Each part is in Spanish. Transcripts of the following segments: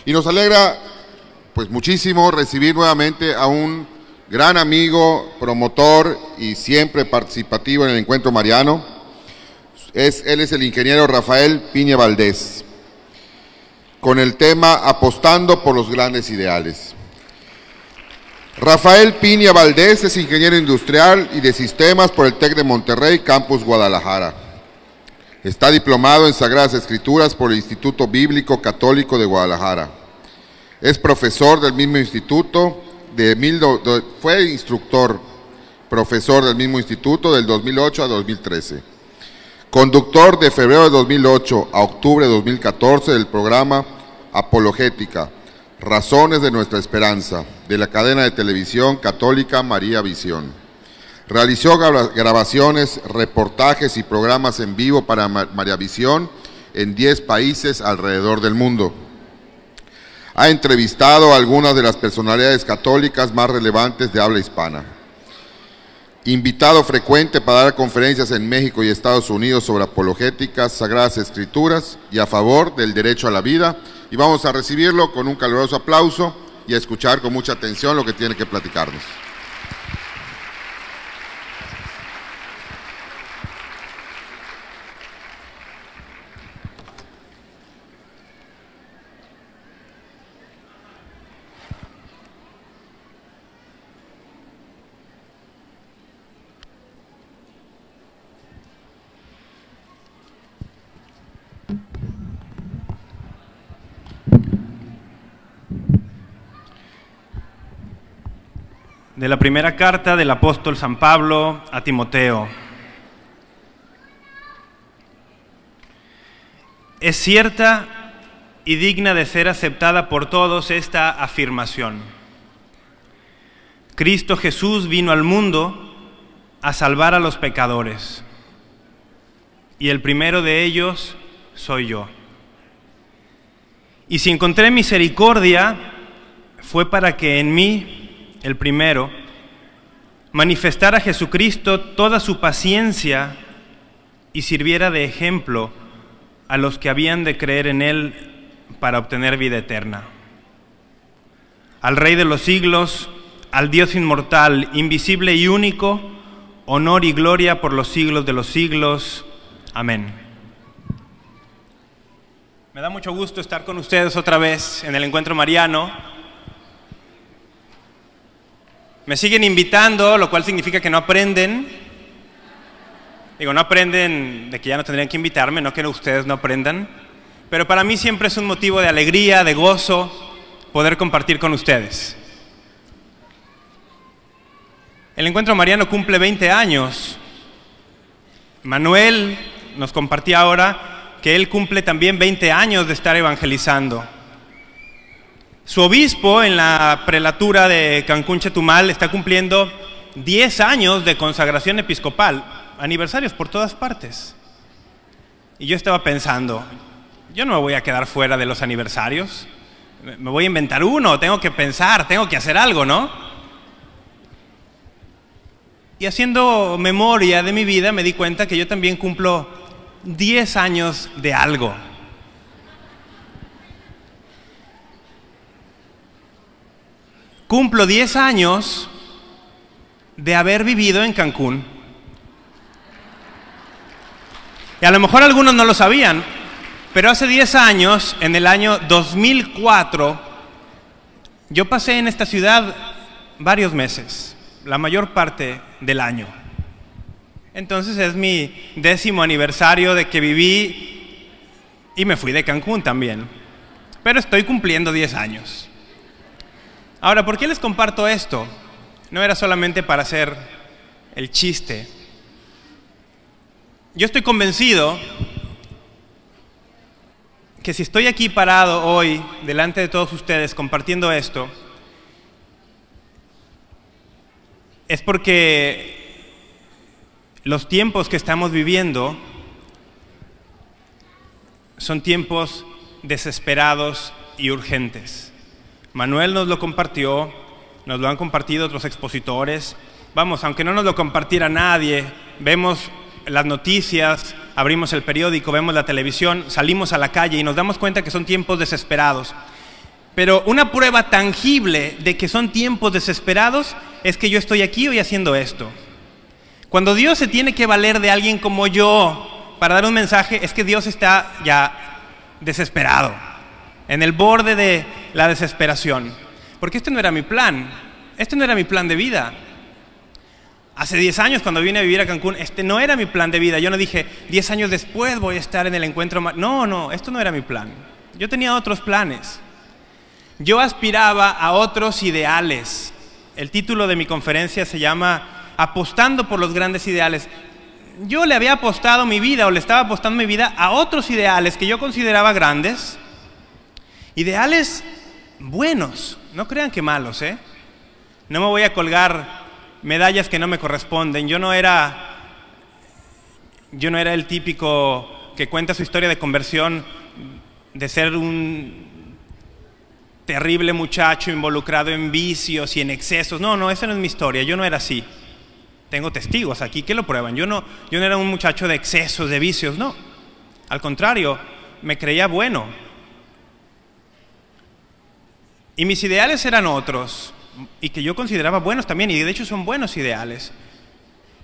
Y nos alegra pues muchísimo recibir nuevamente a un gran amigo, promotor y siempre participativo en el Encuentro Mariano. Él es el ingeniero Rafael Piña Valdés, con el tema Apostando por los grandes ideales. Rafael Piña Valdés es ingeniero industrial y de sistemas por el TEC de Monterrey, Campus Guadalajara. Está diplomado en Sagradas Escrituras por el Instituto Bíblico Católico de Guadalajara. Es profesor del mismo instituto, fue instructor, profesor del mismo instituto del 2008 a 2013. Conductor de febrero de 2008 a octubre de 2014 del programa Apologética, Razones de Nuestra Esperanza, de la cadena de televisión católica María Visión. Realizó grabaciones, reportajes y programas en vivo para María Visión en 10 países alrededor del mundo. Ha entrevistado a algunas de las personalidades católicas más relevantes de habla hispana. Invitado frecuente para dar conferencias en México y Estados Unidos sobre apologética, Sagradas Escrituras y a favor del derecho a la vida. Y vamos a recibirlo con un caluroso aplauso y a escuchar con mucha atención lo que tiene que platicarnos. De la primera carta del apóstol San Pablo a Timoteo. Es cierta y digna de ser aceptada por todos esta afirmación. Cristo Jesús vino al mundo a salvar a los pecadores, y el primero de ellos soy yo. Y si encontré misericordia, fue para que en mí, el primero, manifestara a Jesucristo toda su paciencia y sirviera de ejemplo a los que habían de creer en Él para obtener vida eterna. Al Rey de los siglos, al Dios inmortal, invisible y único, honor y gloria por los siglos de los siglos. Amén. Me da mucho gusto estar con ustedes otra vez en el Encuentro Mariano. Me siguen invitando, lo cual significa que no aprenden. Digo, no aprenden de que ya no tendrían que invitarme, no que ustedes no aprendan. Pero para mí siempre es un motivo de alegría, de gozo, poder compartir con ustedes. El Encuentro Mariano cumple 20 años. Manuel nos compartía ahora que él cumple también 20 años de estar evangelizando. Su obispo en la prelatura de Cancún, Chetumal, está cumpliendo 10 años de consagración episcopal, aniversarios por todas partes. Y yo estaba pensando, yo no me voy a quedar fuera de los aniversarios, me voy a inventar uno, tengo que pensar, tengo que hacer algo, ¿no? Y haciendo memoria de mi vida me di cuenta que yo también cumplo 10 años de algo. Cumplo 10 años de haber vivido en Cancún. Y a lo mejor algunos no lo sabían, pero hace 10 años, en el año 2004, yo pasé en esta ciudad varios meses, la mayor parte del año. Entonces es mi 10º aniversario de que viví y me fui de Cancún también. Pero estoy cumpliendo 10 años. Ahora, ¿por qué les comparto esto? No era solamente para hacer el chiste. Yo estoy convencido que si estoy aquí parado hoy, delante de todos ustedes, compartiendo esto, es porque los tiempos que estamos viviendo son tiempos desesperados y urgentes. Manuel nos lo compartió, nos lo han compartido otros expositores. Vamos, aunque no nos lo compartiera nadie, vemos las noticias, abrimos el periódico, vemos la televisión, salimos a la calle y nos damos cuenta que son tiempos desesperados. Pero una prueba tangible de que son tiempos desesperados es que yo estoy aquí hoy haciendo esto. Cuando Dios se tiene que valer de alguien como yo para dar un mensaje, es que Dios está ya desesperado, en el borde de la desesperación. Porque este no era mi plan, este no era mi plan de vida. Hace 10 años cuando vine a vivir a Cancún, este no era mi plan de vida. Yo no dije, 10 años después voy a estar en el encuentro. No, esto no era mi plan. Yo tenía otros planes. Yo aspiraba a otros ideales. El título de mi conferencia se llama Apostando por los grandes ideales. Yo le había apostado mi vida, o le estaba apostando mi vida a otros ideales que yo consideraba grandes. Ideales buenos, no crean que malos, ¿eh? No me voy a colgar medallas que no me corresponden. Yo no era el típico que cuenta su historia de conversión, de ser un terrible muchacho involucrado en vicios y en excesos. No, esa no es mi historia. Yo no era así. Tengo testigos aquí que lo prueban. Yo no era un muchacho de excesos, de vicios, no. Al contrario, me creía bueno. Y mis ideales eran otros, y que yo consideraba buenos también, y de hecho son buenos ideales.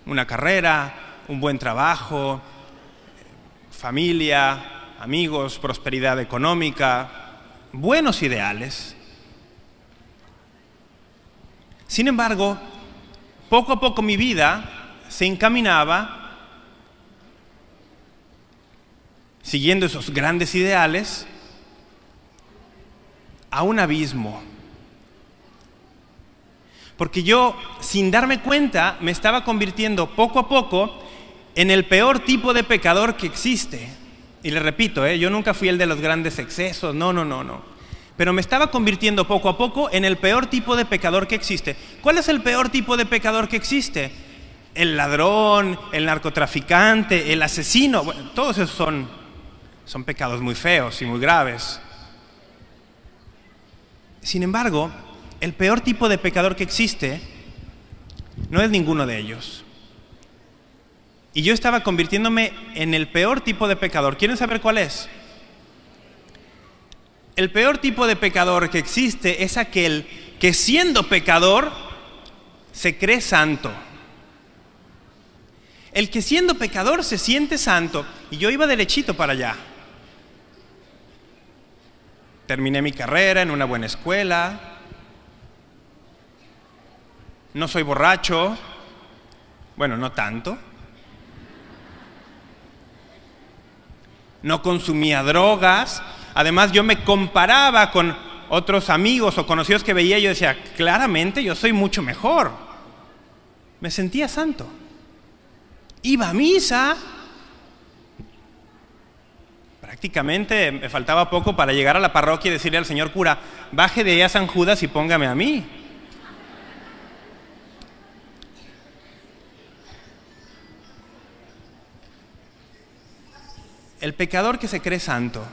Una carrera, un buen trabajo, familia, amigos, prosperidad económica, buenos ideales. Sin embargo, poco a poco mi vida se encaminaba, siguiendo esos grandes ideales, a un abismo. Porque yo, sin darme cuenta, me estaba convirtiendo poco a poco en el peor tipo de pecador que existe. Y le repito, yo nunca fui el de los grandes excesos, no. Pero me estaba convirtiendo poco a poco en el peor tipo de pecador que existe. ¿Cuál es el peor tipo de pecador que existe? El ladrón, el narcotraficante, el asesino. Bueno, todos esos son pecados muy feos y muy graves. Sin embargo, el peor tipo de pecador que existe no es ninguno de ellos. Y yo estaba convirtiéndome en el peor tipo de pecador. ¿Quieren saber cuál es? El peor tipo de pecador que existe es aquel que, siendo pecador, se cree santo. El que, siendo pecador, se siente santo. Y yo iba derechito para allá. Terminé mi carrera en una buena escuela. No soy borracho. Bueno, no tanto. No consumía drogas. Además, yo me comparaba con otros amigos o conocidos que veía y yo decía, claramente yo soy mucho mejor. Me sentía santo. Iba a misa. Prácticamente me faltaba poco para llegar a la parroquia y decirle al señor cura, baje de ahí a San Judas y póngame a mí. El pecador que se cree santo,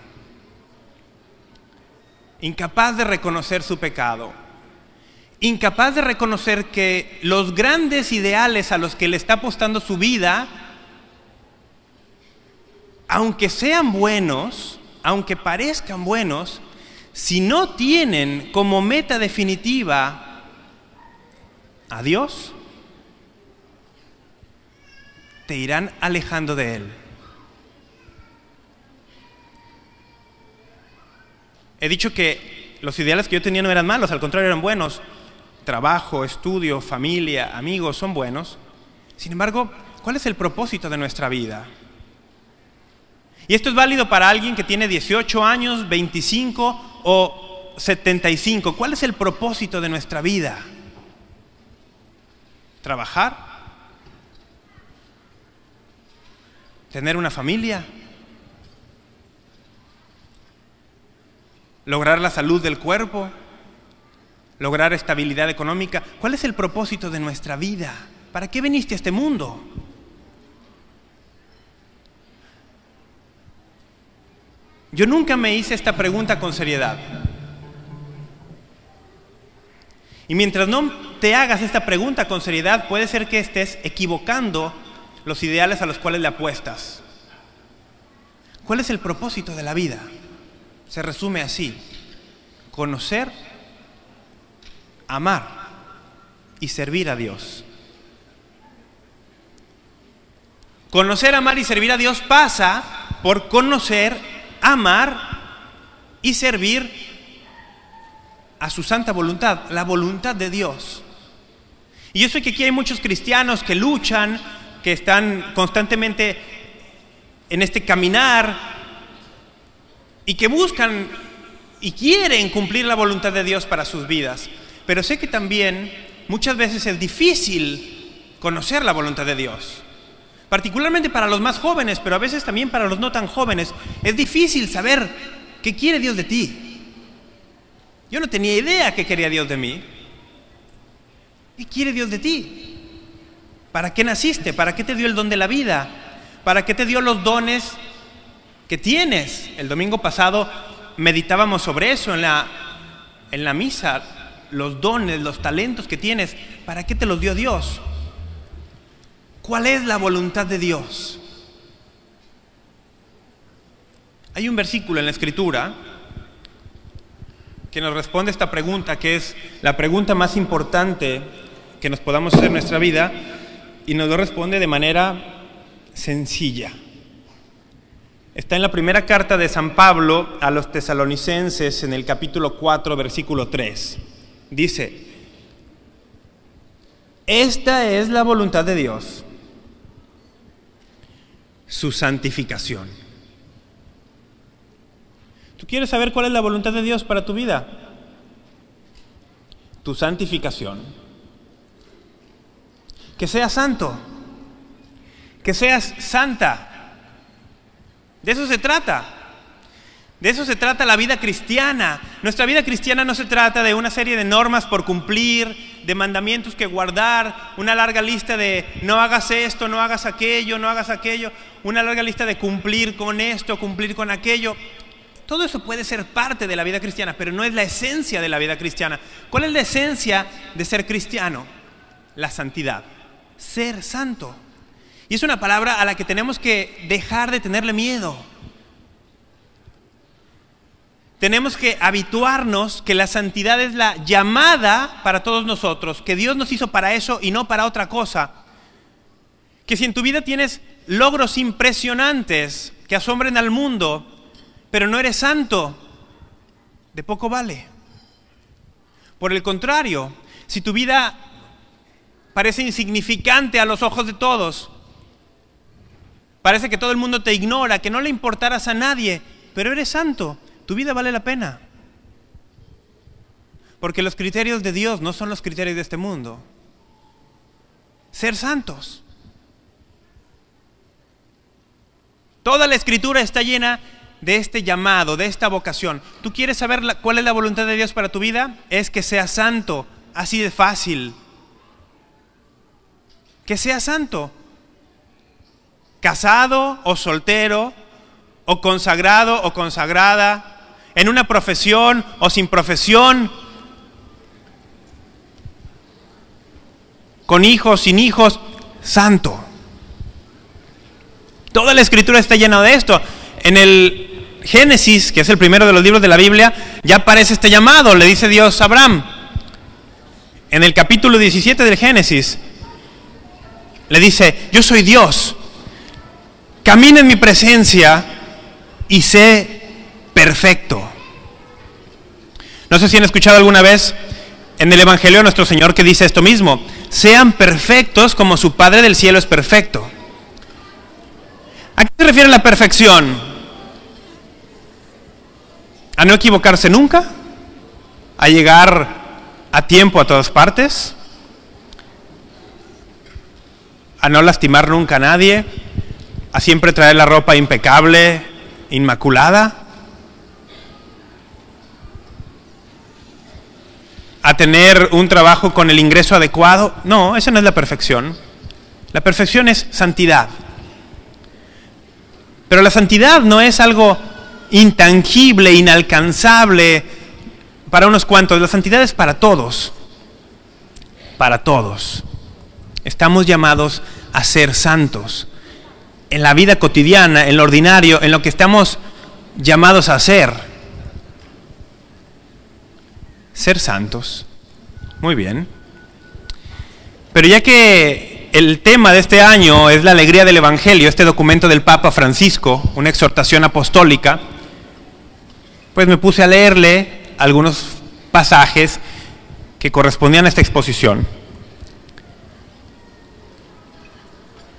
incapaz de reconocer su pecado, incapaz de reconocer que los grandes ideales a los que le está apostando su vida, aunque sean buenos, aunque parezcan buenos, si no tienen como meta definitiva a Dios, te irán alejando de Él. He dicho que los ideales que yo tenía no eran malos, al contrario eran buenos. Trabajo, estudio, familia, amigos son buenos. Sin embargo, ¿cuál es el propósito de nuestra vida? Y esto es válido para alguien que tiene 18 años, 25 o 75. ¿Cuál es el propósito de nuestra vida? ¿Trabajar? ¿Tener una familia? ¿Lograr la salud del cuerpo? ¿Lograr estabilidad económica? ¿Cuál es el propósito de nuestra vida? ¿Para qué viniste a este mundo? Yo nunca me hice esta pregunta con seriedad. Y mientras no te hagas esta pregunta con seriedad, puede ser que estés equivocando los ideales a los cuales le apuestas. ¿Cuál es el propósito de la vida? Se resume así: conocer, amar y servir a Dios. Conocer, amar y servir a Dios pasa por conocer, amar y servir a su santa voluntad, la voluntad de Dios. Y yo sé que aquí hay muchos cristianos que luchan, que están constantemente en este caminar y que buscan y quieren cumplir la voluntad de Dios para sus vidas. Pero sé que también muchas veces es difícil conocer la voluntad de Dios. Particularmente para los más jóvenes, pero a veces también para los no tan jóvenes. Es difícil saber qué quiere Dios de ti. Yo no tenía idea qué quería Dios de mí. ¿Qué quiere Dios de ti? ¿Para qué naciste? ¿Para qué te dio el don de la vida? ¿Para qué te dio los dones que tienes? El domingo pasado meditábamos sobre eso en la misa. Los dones, los talentos que tienes, ¿para qué te los dio Dios? ¿Cuál es la voluntad de Dios? Hay un versículo en la Escritura que nos responde esta pregunta, que es la pregunta más importante que nos podamos hacer en nuestra vida, y nos lo responde de manera sencilla. Está en la primera carta de San Pablo a los tesalonicenses, en el capítulo 4, versículo 3. Dice: esta es la voluntad de Dios, su santificación. ¿Tú quieres saber cuál es la voluntad de Dios para tu vida? Tu santificación. Que seas santo, que seas santa. De eso se trata. De eso se trata la vida cristiana. Nuestra vida cristiana no se trata de una serie de normas por cumplir, de mandamientos que guardar, una larga lista de no hagas esto, no hagas aquello, no hagas aquello, una larga lista de cumplir con esto, cumplir con aquello. Todo eso puede ser parte de la vida cristiana, pero no es la esencia de la vida cristiana. ¿Cuál es la esencia de ser cristiano? La santidad. Ser santo. Y es una palabra a la que tenemos que dejar de tenerle miedo. Tenemos que habituarnos que la santidad es la llamada para todos nosotros, que Dios nos hizo para eso y no para otra cosa. Que si en tu vida tienes logros impresionantes que asombren al mundo, pero no eres santo, de poco vale. Por el contrario, si tu vida parece insignificante a los ojos de todos, parece que todo el mundo te ignora, que no le importaras a nadie, pero eres santo, tu vida vale la pena. Porque los criterios de Dios no son los criterios de este mundo. Ser santos. Toda la Escritura está llena de este llamado, de esta vocación. ¿Tú quieres saber cuál es la voluntad de Dios para tu vida? Es que seas santo, así de fácil. Que seas santo. Casado o soltero, o consagrado o consagrada, en una profesión o sin profesión, con hijos, sin hijos, santo. Toda la Escritura está llena de esto. En el Génesis, que es el primero de los libros de la Biblia, ya aparece este llamado. Le dice Dios a Abraham, en el capítulo 17 del Génesis, le dice: yo soy Dios, camina en mi presencia y sé perfecto. No sé si han escuchado alguna vez en el Evangelio de nuestro Señor que dice esto mismo: sean perfectos como su Padre del cielo es perfecto. ¿A qué se refiere la perfección? ¿A no equivocarse nunca? ¿A llegar a tiempo a todas partes? ¿A no lastimar nunca a nadie? ¿A siempre traer la ropa impecable, inmaculada? ¿A tener un trabajo con el ingreso adecuado? No, esa no es la perfección. La perfección es santidad. Pero la santidad no es algo intangible, inalcanzable para unos cuantos. La santidad es para todos. Para todos. Estamos llamados a ser santos. En la vida cotidiana, en lo ordinario, en lo que estamos llamados a hacer. ser santos. Muy bien. Pero ya que el tema de este año es la alegría del Evangelio, este documento del Papa Francisco, una exhortación apostólica, pues me puse a leerle algunos pasajes que correspondían a esta exposición.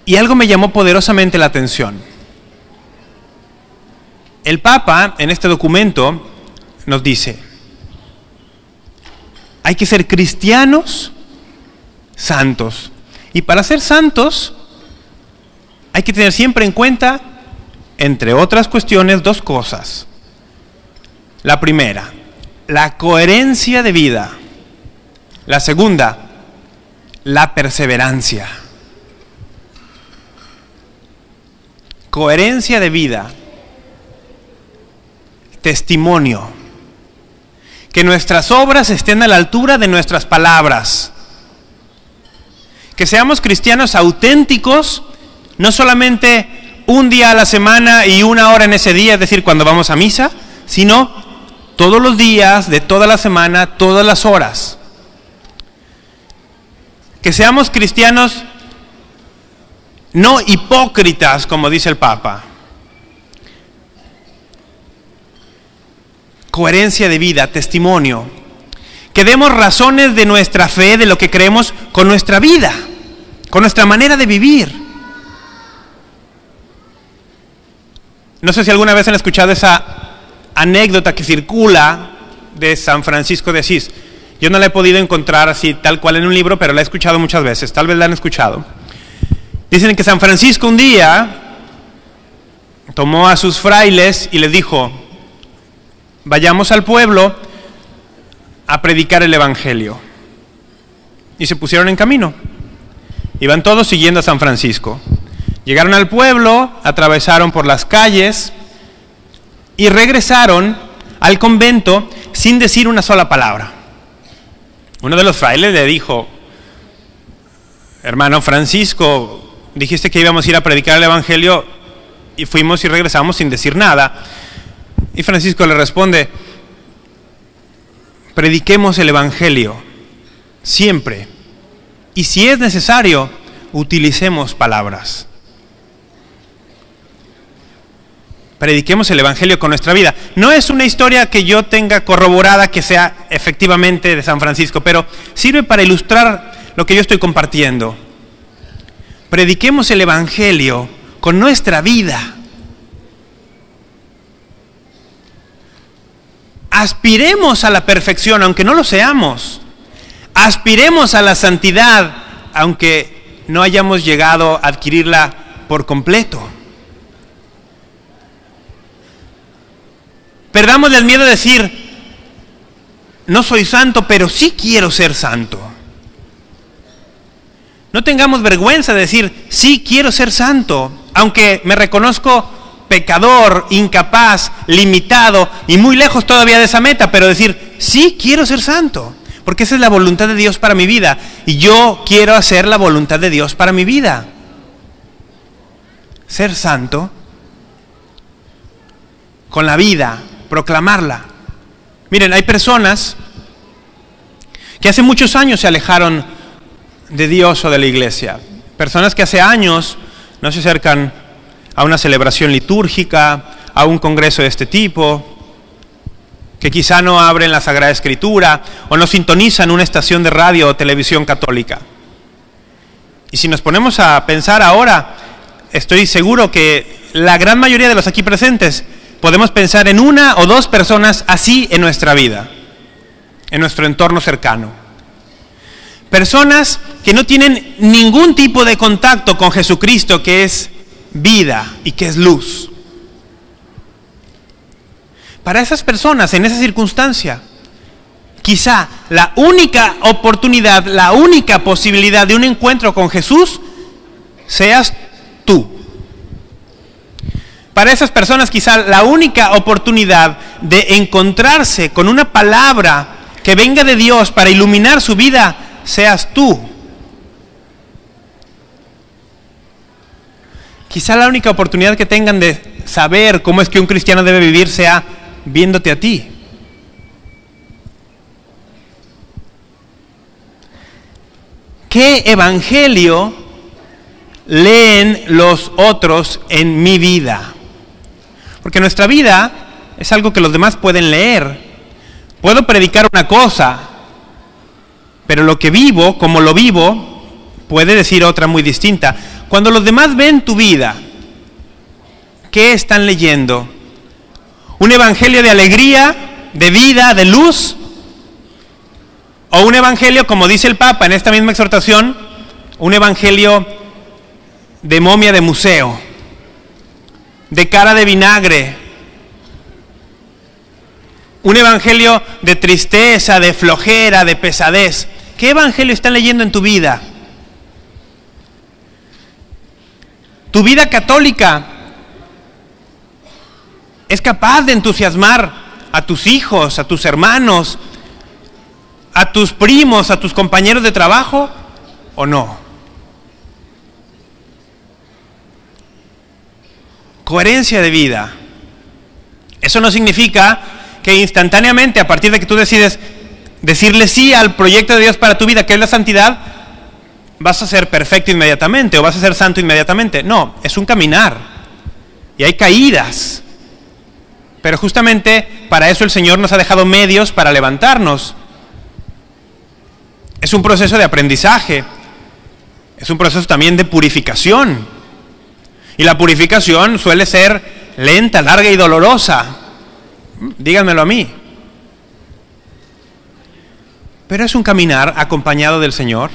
Y algo me llamó poderosamente la atención. El Papa, en este documento, nos dice: hay que ser cristianos santos. Y para ser santos, hay que tener siempre en cuenta, entre otras cuestiones, dos cosas. La primera, la coherencia de vida. La segunda, la perseverancia. Coherencia de vida. Testimonio. Que nuestras obras estén a la altura de nuestras palabras. Que seamos cristianos auténticos, no solamente un día a la semana y una hora en ese día, es decir, cuando vamos a misa, sino todos los días, de toda la semana, todas las horas. Que seamos cristianos no hipócritas, como dice el Papa. Coherencia de vida, testimonio. Que demos razones de nuestra fe, de lo que creemos, con nuestra vida, con nuestra manera de vivir. No sé si alguna vez han escuchado esa anécdota que circula de San Francisco de Asís. Yo no la he podido encontrar así tal cual en un libro, pero la he escuchado muchas veces, tal vez la han escuchado. Dicen que San Francisco un día tomó a sus frailes y les dijo: vayamos al pueblo a predicar el Evangelio. Y se pusieron en camino. Iban todos siguiendo a San Francisco. Llegaron al pueblo, atravesaron por las calles y regresaron al convento sin decir una sola palabra. Uno de los frailes le dijo: hermano Francisco, dijiste que íbamos a ir a predicar el Evangelio y fuimos y regresamos sin decir nada. Y Francisco le responde: prediquemos el Evangelio siempre, y si es necesario, utilicemos palabras. Prediquemos el Evangelio con nuestra vida. No es una historia que yo tenga corroborada que sea efectivamente de San Francisco, pero sirve para ilustrar lo que yo estoy compartiendo. Prediquemos el Evangelio con nuestra vida. Aspiremos a la perfección, aunque no lo seamos. Aspiremos a la santidad, aunque no hayamos llegado a adquirirla por completo. Perdamos el miedo de decir: no soy santo, pero sí quiero ser santo. No tengamos vergüenza de decir: sí quiero ser santo, aunque me reconozco pecador, incapaz, limitado y muy lejos todavía de esa meta, pero decir: sí quiero ser santo, porque esa es la voluntad de Dios para mi vida y yo quiero hacer la voluntad de Dios para mi vida. Ser santo con la vida, proclamarla. Miren, hay personas que hace muchos años se alejaron de Dios o de la iglesia. Personas que hace años no se acercan a una celebración litúrgica, a un congreso de este tipo, que quizá no abren la Sagrada Escritura o no sintonizan una estación de radio o televisión católica. Y si nos ponemos a pensar ahora, estoy seguro que la gran mayoría de los aquí presentes podemos pensar en una o dos personas así en nuestra vida, en nuestro entorno cercano. Personas que no tienen ningún tipo de contacto con Jesucristo, que es vida y que es luz. Para esas personas, en esa circunstancia, quizá la única oportunidad, la única posibilidad de un encuentro con Jesús seas tú. Para esas personas quizá la única oportunidad de encontrarse con una palabra que venga de Dios para iluminar su vida seas tú. Quizá la única oportunidad que tengan de saber cómo es que un cristiano debe vivir sea viéndote a ti. ¿qué evangelio leen los otros en mi vida? Porque nuestra vida es algo que los demás pueden leer. Puedo predicar una cosa, pero lo que vivo, como lo vivo, puede decir otra muy distinta. Cuando los demás ven tu vida, ¿qué están leyendo? ¿Un evangelio de alegría, de vida, de luz? ¿O un evangelio, como dice el Papa en esta misma exhortación, un evangelio de momia de museo, de cara de vinagre, un evangelio de tristeza, de flojera, de pesadez? ¿Qué evangelio están leyendo en tu vida? Tu vida católica es capaz de entusiasmar a tus hijos, a tus hermanos, a tus primos, a tus compañeros de trabajo, ¿o no? Coherencia de vida. Eso no significa que instantáneamente, a partir de que tú decides decirle sí al proyecto de Dios para tu vida, que es la santidad, vas a ser perfecto inmediatamente o vas a ser santo inmediatamente. No, es un caminar y hay caídas. Pero justamente para eso el Señor nos ha dejado medios para levantarnos. Es un proceso de aprendizaje, es un proceso también de purificación. Y la purificación suele ser lenta, larga y dolorosa. Díganmelo a mí. Pero es un caminar acompañado del Señor.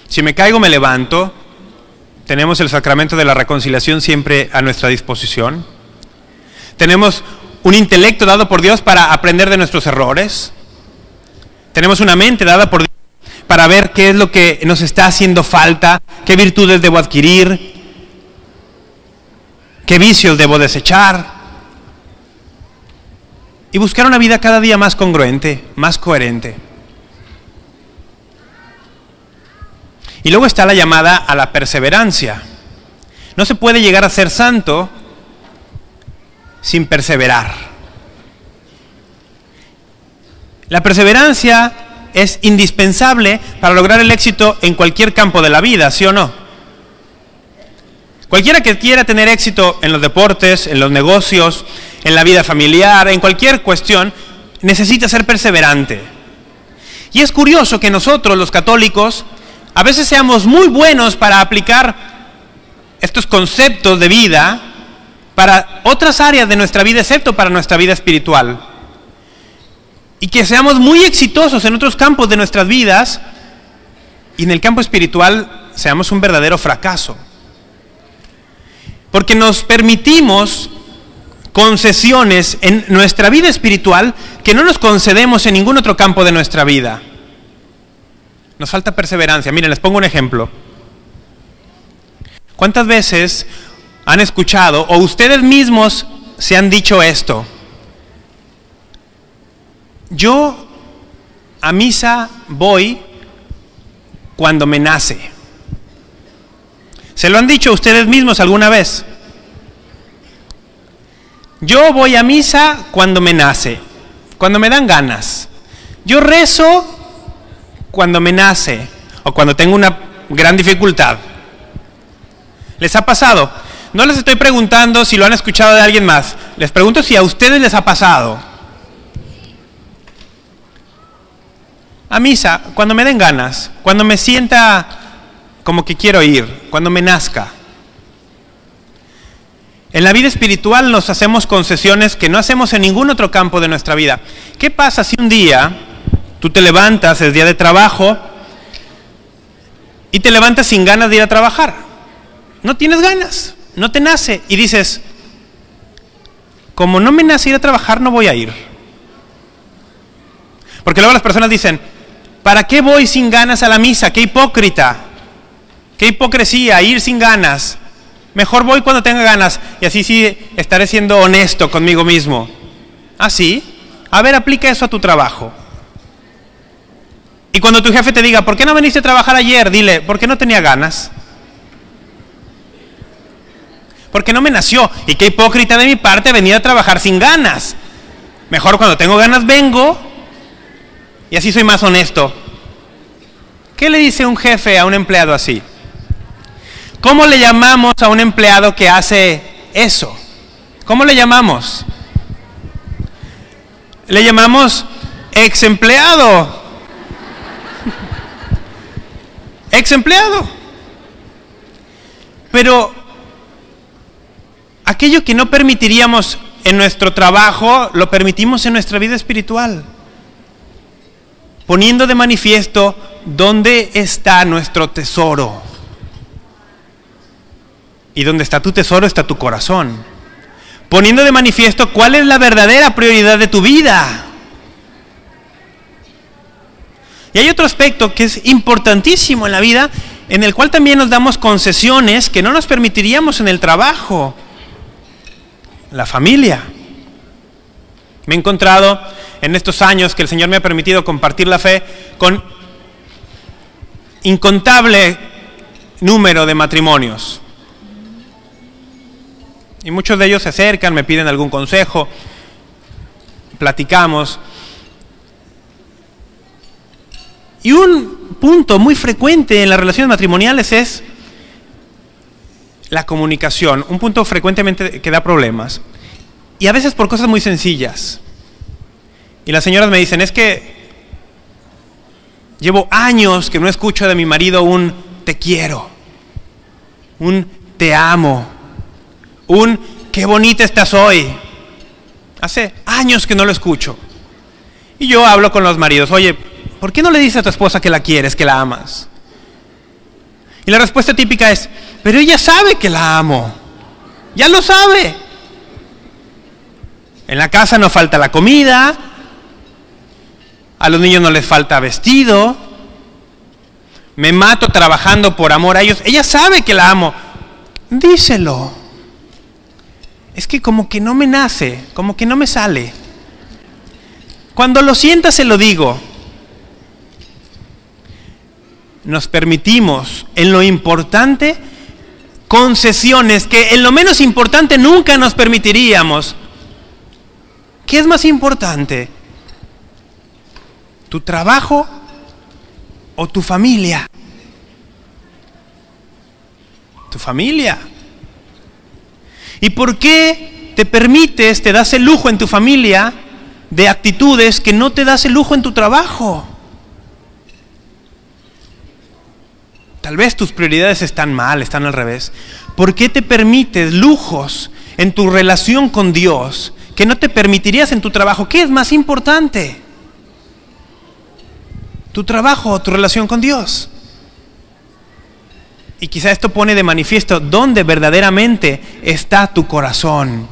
Si me caigo, me levanto. Tenemos el sacramento de la reconciliación siempre a nuestra disposición. Tenemos un intelecto dado por Dios para aprender de nuestros errores. Tenemos una mente dada por Dios para ver qué es lo que nos está haciendo falta, qué virtudes debo adquirir, qué vicios debo desechar. Y buscar una vida cada día más congruente, más coherente. Y luego está la llamada a la perseverancia. No se puede llegar a ser santo sin perseverar. La perseverancia es indispensable para lograr el éxito en cualquier campo de la vida, ¿sí o no? Cualquiera que quiera tener éxito en los deportes, en los negocios, en la vida familiar, en cualquier cuestión, necesita ser perseverante. Y es curioso que nosotros, los católicos, a veces seamos muy buenos para aplicar estos conceptos de vida para otras áreas de nuestra vida, excepto para nuestra vida espiritual. Y que seamos muy exitosos en otros campos de nuestras vidas y en el campo espiritual seamos un verdadero fracaso. Porque nos permitimos concesiones en nuestra vida espiritual que no nos concedemos en ningún otro campo de nuestra vida. Nos falta perseverancia. Miren, les pongo un ejemplo. ¿Cuántas veces han escuchado o ustedes mismos se han dicho esto? Yo a misa voy cuando me nace. ¿Se lo han dicho ustedes mismos alguna vez? Yo voy a misa cuando me nace, cuando me dan ganas. Yo rezo cuando me nace o cuando tengo una gran dificultad. ¿Les ha pasado? No les estoy preguntando si lo han escuchado de alguien más. Les pregunto si a ustedes les ha pasado. A misa, cuando me den ganas, cuando me sienta como que quiero ir, cuando me nazca. En la vida espiritual nos hacemos concesiones que no hacemos en ningún otro campo de nuestra vida. ¿Qué pasa si un día tú te levantas, es día de trabajo, y te levantas sin ganas de ir a trabajar? No tienes ganas, no te nace, y dices, como no me nace ir a trabajar, no voy a ir. Porque luego las personas dicen, ¿para qué voy sin ganas a la misa? ¡Qué hipócrita! ¡Qué hipocresía! Ir sin ganas. Mejor voy cuando tenga ganas y así sí estaré siendo honesto conmigo mismo. ¿Ah, sí? A ver, aplica eso a tu trabajo. Y cuando tu jefe te diga, ¿por qué no viniste a trabajar ayer? Dile, ¿por qué no tenía ganas? Porque no me nació. Y qué hipócrita de mi parte venir a trabajar sin ganas. Mejor cuando tengo ganas vengo y así soy más honesto. ¿Qué le dice un jefe a un empleado así? ¿Cómo le llamamos a un empleado que hace eso? ¿Cómo le llamamos? Le llamamos ex empleado. Ex empleado. Pero aquello que no permitiríamos en nuestro trabajo, lo permitimos en nuestra vida espiritual, poniendo de manifiesto dónde está nuestro tesoro. Y donde está tu tesoro está tu corazón. Poniendo de manifiesto cuál es la verdadera prioridad de tu vida. Y hay otro aspecto que es importantísimo en la vida, en el cual también nos damos concesiones que no nos permitiríamos en el trabajo. La familia. Me he encontrado en estos años que el Señor me ha permitido compartir la fe con incontable número de matrimonios. Y muchos de ellos se acercan, me piden algún consejo, platicamos. Y un punto muy frecuente en las relaciones matrimoniales es la comunicación, un punto frecuentemente que da problemas. Y a veces por cosas muy sencillas. Y las señoras me dicen, es que llevo años que no escucho de mi marido un te quiero, un te amo, un qué bonita estás hoy. Hace años que no lo escucho. Y yo hablo con los maridos, oye, ¿por qué no le dices a tu esposa que la quieres, que la amas? Y la respuesta típica es, pero ella sabe que la amo. Ya lo sabe. En la casa no falta la comida, a los niños no les falta vestido, me mato trabajando por amor a ellos. Ella sabe que la amo. Díselo. Es que como que no me nace, como que no me sale. Cuando lo sienta se lo digo. Nos permitimos en lo importante concesiones que en lo menos importante nunca nos permitiríamos. ¿Qué es más importante? ¿Tu trabajo o tu familia? Tu familia. ¿Y por qué te permites, te das el lujo en tu familia de actitudes que no te das el lujo en tu trabajo? Tal vez tus prioridades están mal, están al revés. ¿Por qué te permites lujos en tu relación con Dios que no te permitirías en tu trabajo? ¿Qué es más importante? ¿Tu trabajo o tu relación con Dios? Y quizá esto pone de manifiesto dónde verdaderamente está tu corazón.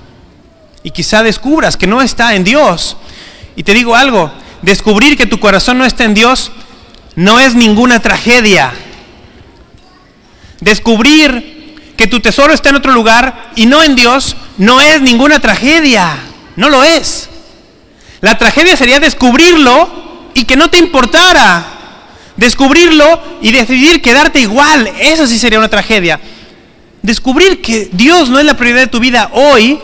Y quizá descubras que no está en Dios. Y te digo algo, descubrir que tu corazón no está en Dios no es ninguna tragedia. Descubrir que tu tesoro está en otro lugar y no en Dios no es ninguna tragedia. No lo es. La tragedia sería descubrirlo y que no te importara. Descubrirlo y decidir quedarte igual. Eso sí sería una tragedia. Descubrir que Dios no es la prioridad de tu vida hoy.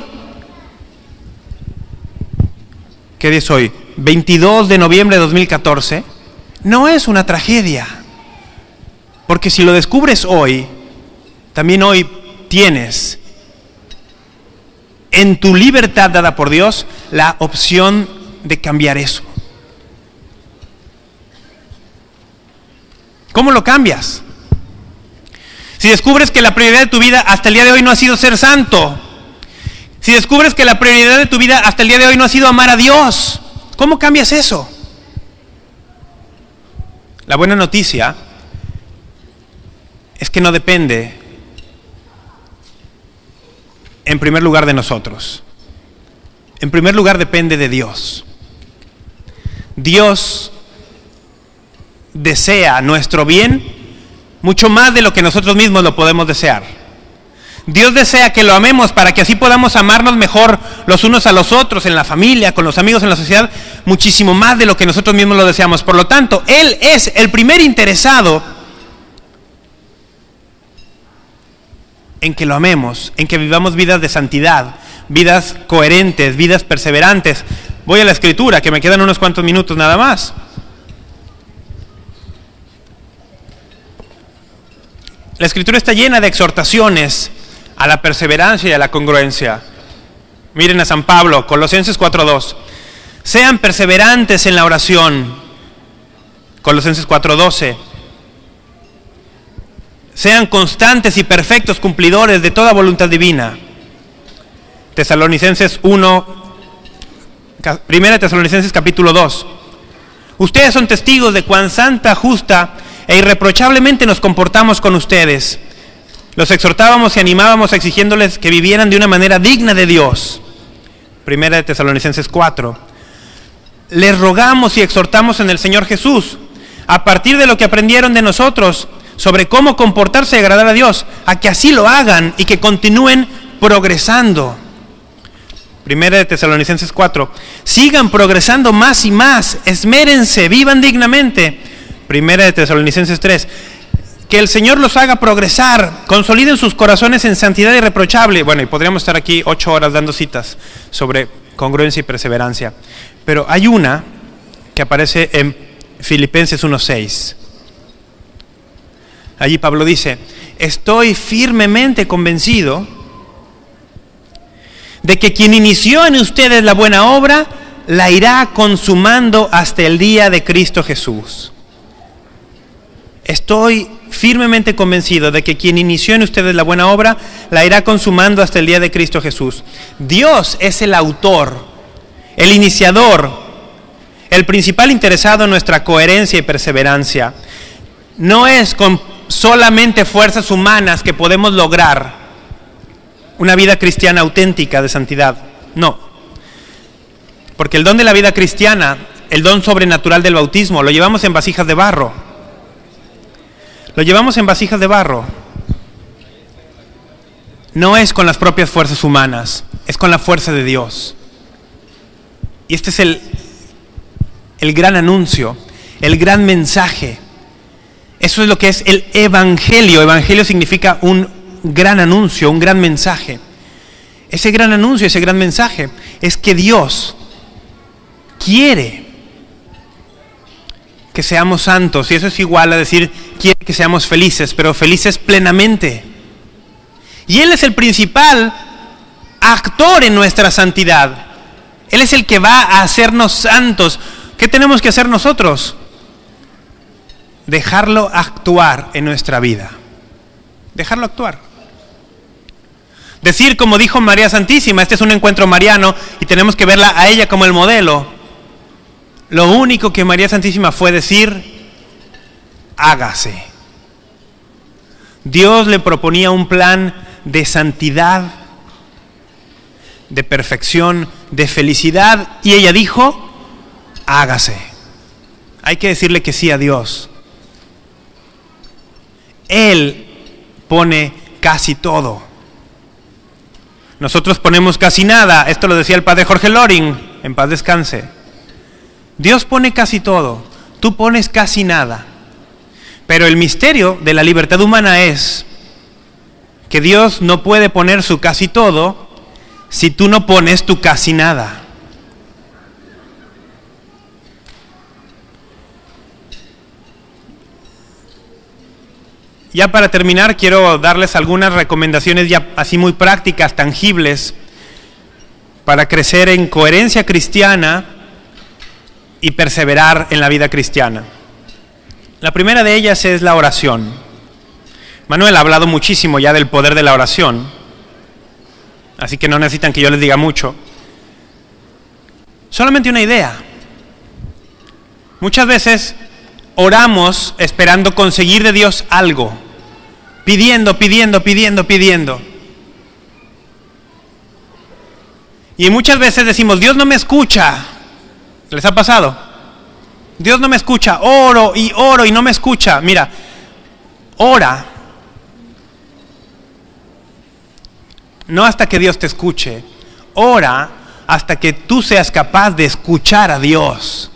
¿Qué día es hoy? 22 de noviembre de 2014. No es una tragedia. Porque si lo descubres hoy, también hoy tienes en tu libertad dada por Dios la opción de cambiar eso. ¿Cómo lo cambias? Si descubres que la prioridad de tu vida hasta el día de hoy no ha sido ser santo, si descubres que la prioridad de tu vida hasta el día de hoy no ha sido amar a Dios, ¿cómo cambias eso? La buena noticia es que no depende, en primer lugar, de nosotros. En primer lugar, depende de Dios. Dios desea nuestro bien mucho más de lo que nosotros mismos lo podemos desear. Dios desea que lo amemos para que así podamos amarnos mejor los unos a los otros, en la familia, con los amigos, en la sociedad, muchísimo más de lo que nosotros mismos lo deseamos. Por lo tanto, Él es el primer interesado en que lo amemos, en que vivamos vidas de santidad, vidas coherentes, vidas perseverantes. Voy a la Escritura, que me quedan unos cuantos minutos nada más. La Escritura está llena de exhortaciones a la perseverancia y a la congruencia. Miren a San Pablo, Colosenses 4:2. Sean perseverantes en la oración. Colosenses 4:12. Sean constantes y perfectos cumplidores de toda voluntad divina. Tesalonicenses 1, Primera Tesalonicenses capítulo 2. Ustedes son testigos de cuán santa, justa e irreprochablemente nos comportamos con ustedes. Los exhortábamos y animábamos exigiéndoles que vivieran de una manera digna de Dios. Primera de Tesalonicenses 4. Les rogamos y exhortamos en el Señor Jesús, a partir de lo que aprendieron de nosotros, sobre cómo comportarse y agradar a Dios, a que así lo hagan y que continúen progresando. Primera de Tesalonicenses 4. Sigan progresando más y más, esmérense, vivan dignamente. Primera de Tesalonicenses 3. Que el Señor los haga progresar, consoliden sus corazones en santidad irreprochable. Bueno, y podríamos estar aquí 8 horas dando citas sobre congruencia y perseverancia. Pero hay una que aparece en Filipenses 1:6. Allí Pablo dice: estoy firmemente convencido de que quien inició en ustedes la buena obra, la irá consumando hasta el día de Cristo Jesús. Estoy firmemente convencido de que quien inició en ustedes la buena obra, la irá consumando hasta el día de Cristo Jesús. Dios es el autor, el iniciador, el principal interesado en nuestra coherencia y perseverancia. No es con solamente fuerzas humanas que podemos lograr una vida cristiana auténtica de santidad. No. Porque el don de la vida cristiana, el don sobrenatural del bautismo, lo llevamos en vasijas de barro. Lo llevamos en vasijas de barro. No es con las propias fuerzas humanas, es con la fuerza de Dios. Y este es el gran anuncio, el gran mensaje. Eso es lo que es el Evangelio. Evangelio significa un gran anuncio, un gran mensaje. Ese gran anuncio, ese gran mensaje es que Dios quiere que seamos santos, y eso es igual a decir quiere que seamos felices, pero felices plenamente. Y Él es el principal actor en nuestra santidad. Él es el que va a hacernos santos. ¿Qué tenemos que hacer nosotros? Dejarlo actuar en nuestra vida. Dejarlo actuar. Decir como dijo María Santísima, este es un encuentro mariano y tenemos que verla a ella como el modelo. Lo único que María Santísima fue decir: hágase. Dios le proponía un plan de santidad, de perfección, de felicidad, y ella dijo: hágase. Hay que decirle que sí a Dios. Él pone casi todo. Nosotros ponemos casi nada. Esto lo decía el padre Jorge Loring, en paz descanse. Dios pone casi todo, tú pones casi nada. Pero el misterio de la libertad humana es que Dios no puede poner su casi todo si tú no pones tu casi nada. Ya para terminar, quiero darles algunas recomendaciones ya así muy prácticas, tangibles, para crecer en coherencia cristiana y perseverar en la vida cristiana. La primera de ellas es la oración. Manuel ha hablado muchísimo ya del poder de la oración, así que no necesitan que yo les diga mucho. Solamente una idea. Muchas veces oramos esperando conseguir de Dios algo, pidiendo. Y muchas veces decimos: Dios no me escucha. ¿Les ha pasado? Dios no me escucha, oro y no me escucha. Mira, ora no hasta que Dios te escuche, ora hasta que tú seas capaz de escuchar a Dios.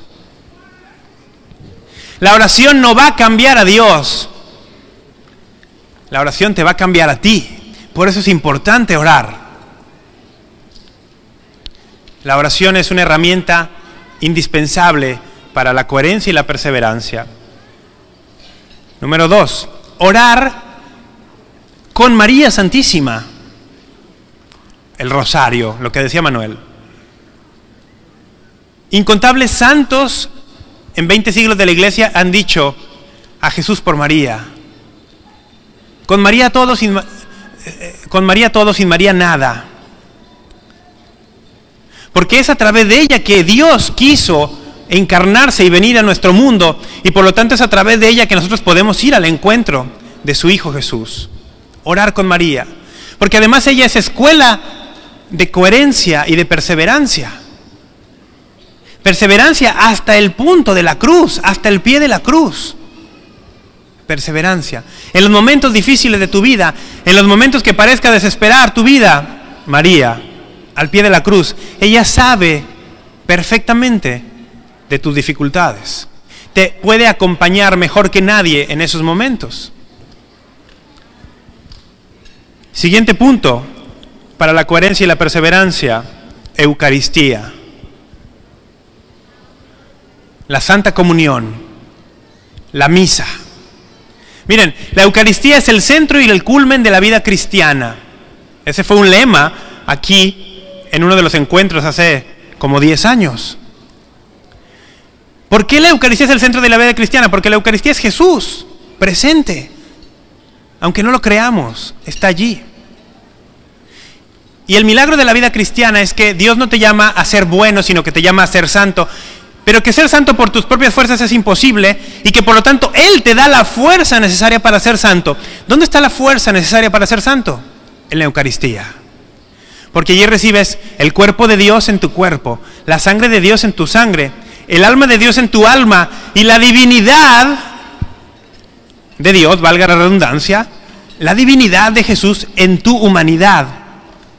La oración no va a cambiar a Dios, la oración te va a cambiar a ti. Por eso es importante orar. La oración es una herramienta indispensable para la coherencia y la perseverancia. Número 2, orar con María Santísima. El rosario, lo que decía Manuel. Incontables santos en 20 siglos de la Iglesia han dicho a Jesús por María. Con María todo, sin María nada. Porque es a través de ella que Dios quiso encarnarse y venir a nuestro mundo, y por lo tanto es a través de ella que nosotros podemos ir al encuentro de su Hijo Jesús. Orar con María. Porque además ella es escuela de coherencia y de perseverancia. Perseverancia hasta el punto de la cruz, hasta el pie de la cruz. Perseverancia. En los momentos difíciles de tu vida, en los momentos que parezca desesperar tu vida, María, al pie de la cruz, ella sabe perfectamente de tus dificultades. Te puede acompañar mejor que nadie en esos momentos. Siguiente punto para la coherencia y la perseverancia: Eucaristía. La Santa Comunión, la misa. Miren, la Eucaristía es el centro y el culmen de la vida cristiana. Ese fue un lema aquí en uno de los encuentros hace como 10 años. ¿Por qué la Eucaristía es el centro de la vida cristiana? Porque la Eucaristía es Jesús, presente. Aunque no lo creamos, está allí. Y el milagro de la vida cristiana es que Dios no te llama a ser bueno, sino que te llama a ser santo. Pero que ser santo por tus propias fuerzas es imposible, y que por lo tanto Él te da la fuerza necesaria para ser santo. ¿Dónde está la fuerza necesaria para ser santo? En la Eucaristía. Porque allí recibes el cuerpo de Dios en tu cuerpo, la sangre de Dios en tu sangre, el alma de Dios en tu alma, y la divinidad de Dios, valga la redundancia, la divinidad de Jesús en tu humanidad.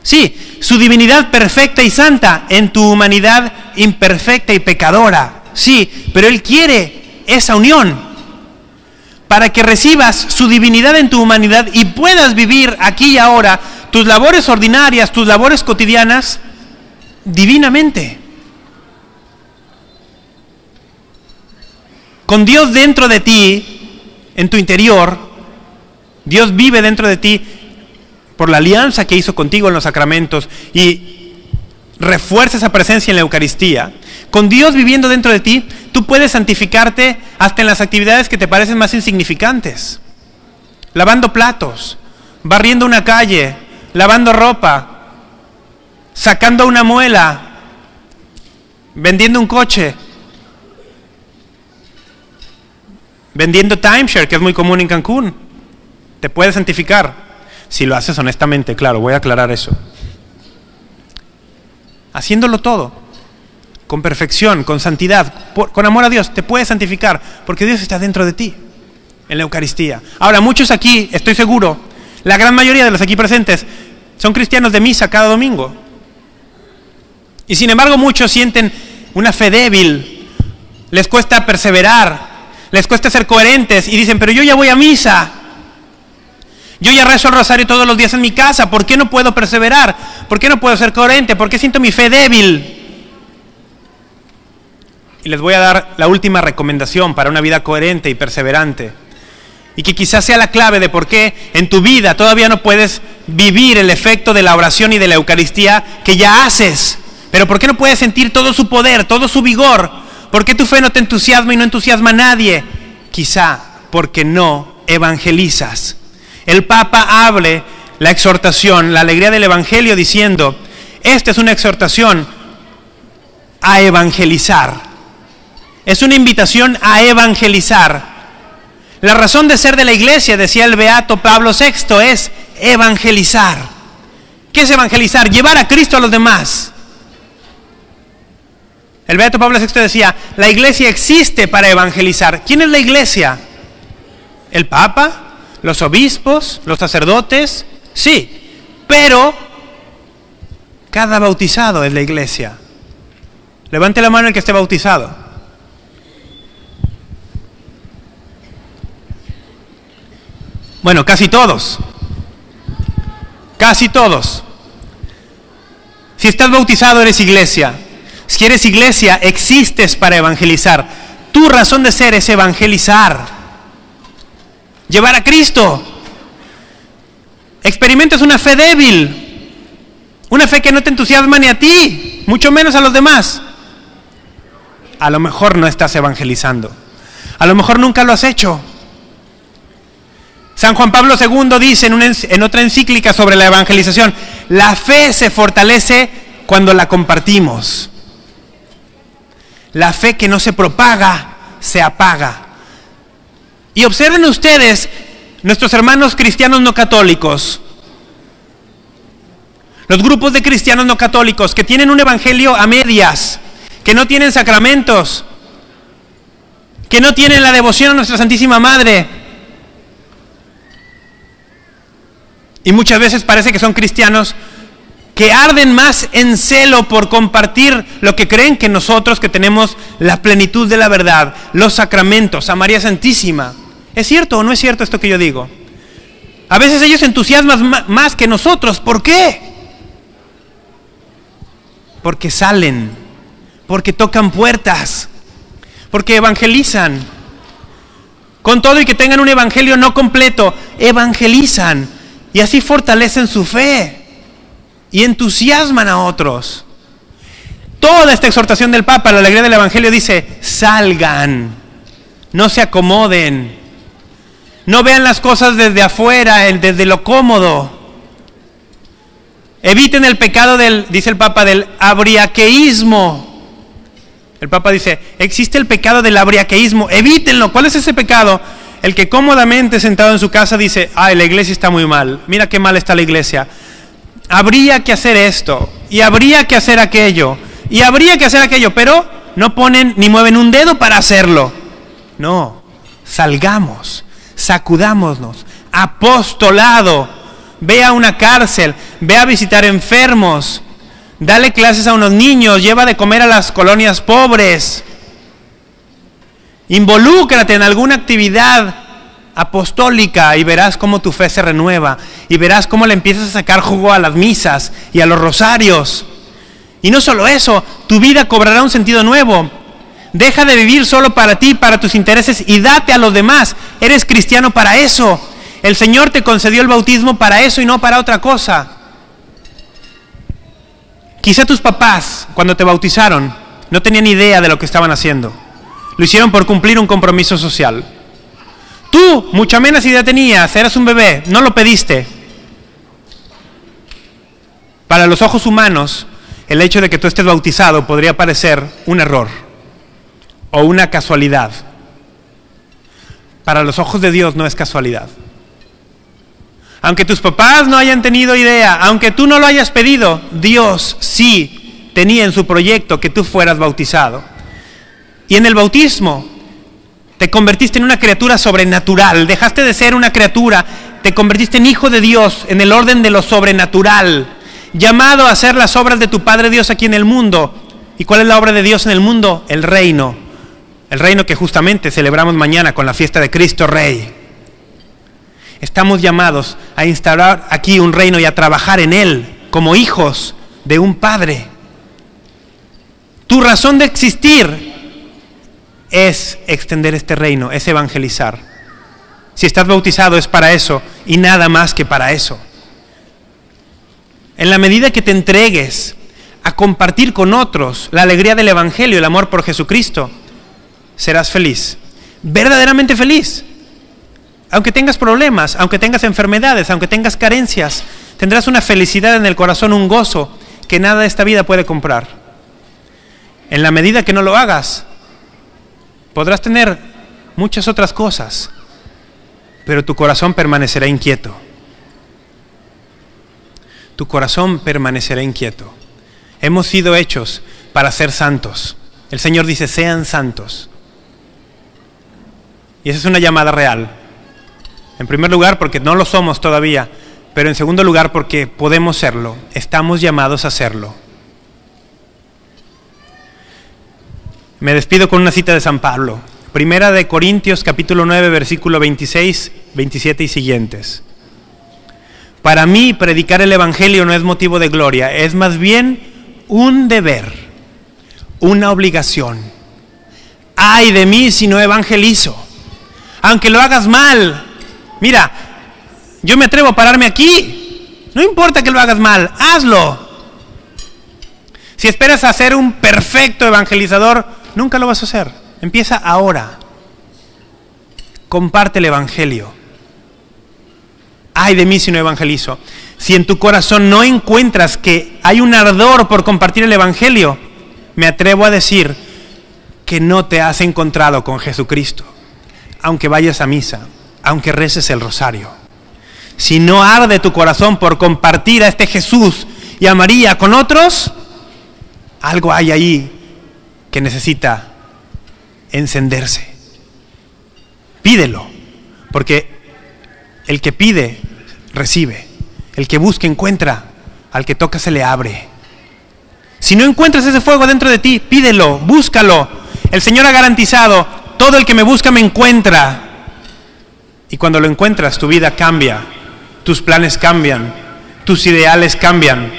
Sí, su divinidad perfecta y santa en tu humanidad imperfecta y pecadora. Sí, pero Él quiere esa unión para que recibas su divinidad en tu humanidad y puedas vivir aquí y ahora tus labores ordinarias, tus labores cotidianas, divinamente. Con Dios dentro de ti, en tu interior, Dios vive dentro de ti por la alianza que hizo contigo en los sacramentos, y refuerza esa presencia en la Eucaristía. Con Dios viviendo dentro de ti, tú puedes santificarte hasta en las actividades que te parecen más insignificantes. Lavando platos, barriendo una calle, lavando ropa, sacando una muela, vendiendo un coche, vendiendo timeshare, que es muy común en Cancún. Te puedes santificar. Si lo haces honestamente, claro, voy a aclarar eso. Haciéndolo todo, con perfección, con santidad, con amor a Dios, te puedes santificar, porque Dios está dentro de ti, en la Eucaristía. Ahora, muchos aquí, estoy seguro, la gran mayoría de los aquí presentes, son cristianos de misa cada domingo. Y sin embargo, muchos sienten una fe débil, les cuesta perseverar, les cuesta ser coherentes, y dicen, pero yo ya voy a misa. Yo ya rezo el rosario todos los días en mi casa. ¿Por qué no puedo perseverar? ¿Por qué no puedo ser coherente? ¿Por qué siento mi fe débil? Y les voy a dar la última recomendación para una vida coherente y perseverante, y que quizás sea la clave de por qué en tu vida todavía no puedes vivir el efecto de la oración y de la Eucaristía que ya haces. Pero ¿por qué no puedes sentir todo su poder, todo su vigor? ¿Por qué tu fe no te entusiasma y no entusiasma a nadie? Quizá porque no evangelizas. El Papa hable la exhortación, la alegría del Evangelio, diciendo, esta es una exhortación a evangelizar. Es una invitación a evangelizar. La razón de ser de la Iglesia, decía el beato Pablo VI, es evangelizar. ¿Qué es evangelizar? Llevar a Cristo a los demás. El beato Pablo VI decía, la Iglesia existe para evangelizar. ¿Quién es la Iglesia? ¿El Papa? ¿Los obispos? ¿Los sacerdotes? Sí, pero cada bautizado es la Iglesia. Levante la mano el que esté bautizado. Bueno, casi todos. Casi todos. Si estás bautizado, eres Iglesia. Si eres Iglesia, existes para evangelizar. Tu razón de ser es evangelizar. Llevar a Cristo. experimentas una fe débil, una fe que no te entusiasma ni a ti, mucho menos a los demás. A lo mejor no estás evangelizando. A lo mejor nunca lo has hecho. San Juan Pablo II dice en otra encíclica sobre la evangelización, la fe se fortalece cuando la compartimos. La fe que no se propaga, se apaga. Y observen ustedes, nuestros hermanos cristianos no católicos, los grupos de cristianos no católicos que tienen un evangelio a medias, que no tienen sacramentos, que no tienen la devoción a nuestra Santísima Madre. Y muchas veces parece que son cristianos que arden más en celo por compartir lo que creen que nosotros, que tenemos la plenitud de la verdad, los sacramentos, a María Santísima. ¿Es cierto o no es cierto esto que yo digo? A veces ellos se entusiasman más que nosotros. ¿Por qué? Porque salen, porque tocan puertas, porque evangelizan. Con todo y que tengan un evangelio no completo, evangelizan y así fortalecen su fe y entusiasman a otros. Toda esta exhortación del Papa, la alegría del evangelio, dice: salgan, no se acomoden, no vean las cosas desde afuera, desde lo cómodo. Eviten el pecado dice el Papa, del abriaqueísmo. El Papa dice, existe el pecado del abriaqueísmo, evítenlo. ¿Cuál es ese pecado? El que cómodamente sentado en su casa dice, ay, la iglesia está muy mal, mira qué mal está la iglesia. Habría que hacer esto, y habría que hacer aquello, y habría que hacer aquello, pero no ponen ni mueven un dedo para hacerlo. No, salgamos, sacudámonos, apostolado, ve a una cárcel, ve a visitar enfermos, dale clases a unos niños, lleva de comer a las colonias pobres, involúcrate en alguna actividad apostólica y verás cómo tu fe se renueva y verás cómo le empiezas a sacar jugo a las misas y a los rosarios. Y no solo eso, tu vida cobrará un sentido nuevo. Deja de vivir solo para ti, para tus intereses, y date a los demás. Eres cristiano para eso. El Señor te concedió el bautismo para eso y no para otra cosa. Quizá tus papás, cuando te bautizaron, no tenían idea de lo que estaban haciendo. Lo hicieron por cumplir un compromiso social. Tú, mucha menos idea tenías, eras un bebé, no lo pediste. Para los ojos humanos, el hecho de que tú estés bautizado podría parecer un error o una casualidad. Para los ojos de Dios no es casualidad. Aunque tus papás no hayan tenido idea, aunque tú no lo hayas pedido, Dios sí tenía en su proyecto que tú fueras bautizado. Y en el bautismo te convertiste en una criatura sobrenatural, dejaste de ser una criatura, te convertiste en hijo de Dios, en el orden de lo sobrenatural, llamado a hacer las obras de tu Padre Dios aquí en el mundo. ¿Y cuál es la obra de Dios en el mundo? El reino que justamente celebramos mañana con la fiesta de Cristo Rey. Estamos llamados a instaurar aquí un reino y a trabajar en él como hijos de un Padre. Tu razón de existir es extender este reino, es evangelizar. Si estás bautizado es para eso y nada más que para eso. En la medida que te entregues a compartir con otros la alegría del evangelio, el amor por Jesucristo, serás feliz, verdaderamente feliz. Aunque tengas problemas, aunque tengas enfermedades, aunque tengas carencias, tendrás una felicidad en el corazón, un gozo que nada de esta vida puede comprar. En la medida que no lo hagas, podrás tener muchas otras cosas, pero tu corazón permanecerá inquieto. Tu corazón permanecerá inquieto. Hemos sido hechos para ser santos. El Señor dice, sean santos. Y esa es una llamada real. En primer lugar, porque no lo somos todavía, pero en segundo lugar, porque podemos serlo. Estamos llamados a serlo. Me despido con una cita de San Pablo. Primera de Corintios, capítulo 9, versículo 26, 27 y siguientes. Para mí, predicar el evangelio no es motivo de gloria, es más bien un deber, una obligación. ¡Ay de mí si no evangelizo! Aunque lo hagas mal. Mira, Yo me atrevo a pararme aquí. No importa que lo hagas mal, hazlo. Si esperas a ser un perfecto evangelizador, nunca lo vas a hacer. Empieza ahora. Comparte el evangelio. Ay de mí si no evangelizo. Si en tu corazón no encuentras que hay un ardor por compartir el evangelio, me atrevo a decir que no te has encontrado con Jesucristo. Aunque vayas a misa, aunque reces el rosario. Si no arde tu corazón por compartir a este Jesús y a María con otros, algo hay ahí que necesita encenderse. Pídelo, porque el que pide, recibe. El que busca, encuentra. Al que toca, se le abre. Si no encuentras ese fuego dentro de ti, pídelo, búscalo. El Señor ha garantizado, todo el que me busca me encuentra. Y cuando lo encuentras, tu vida cambia, tus planes cambian, tus ideales cambian.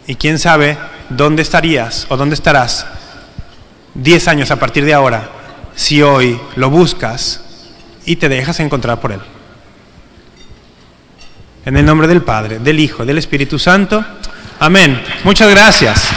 Y quién sabe dónde estarías o dónde estarás 10 años a partir de ahora, si hoy lo buscas y te dejas encontrar por Él. En el nombre del Padre, del Hijo, del Espíritu Santo. Amén. Muchas gracias.